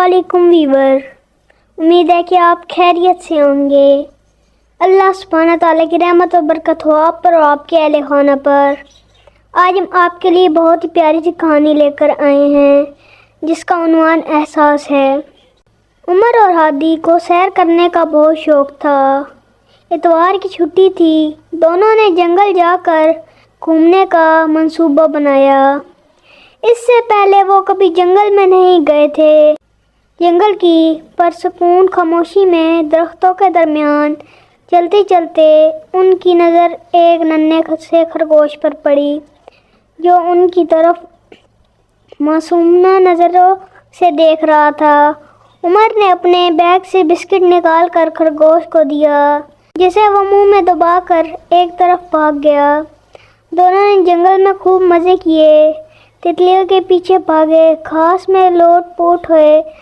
علیکم ویور، امید ہے کہ آپ خیریت سے ہوں گے۔ اللہ سبحانہ تعالیٰ کی رحمت و برکت ہو آپ پر اور آپ کے اہل خانہ پر۔ آج ہم آپ کے لیے بہت ہی پیاری سی کہانی لے کر آئے ہیں جس کا عنوان احساس ہے۔ عمر اور ہادی کو سیر کرنے کا بہت شوق تھا۔ اتوار کی چھٹی تھی، دونوں نے جنگل جا کر گھومنے کا منصوبہ بنایا۔ اس سے پہلے وہ کبھی جنگل میں نہیں گئے تھے۔ جنگل کی پرسکون خاموشی میں درختوں کے درمیان چلتے چلتے ان کی نظر ایک ننھے سے خرگوش پر پڑی جو ان کی طرف معصومانہ نظروں سے دیکھ رہا تھا۔ عمر نے اپنے بیگ سے بسکٹ نکال کر خرگوش کو دیا جسے وہ منہ میں دبا کر ایک طرف بھاگ گیا۔ دونوں نے جنگل میں خوب مزے کیے، تتلیوں کے پیچھے بھاگے، گھاس میں لوٹ پوٹ ہوئے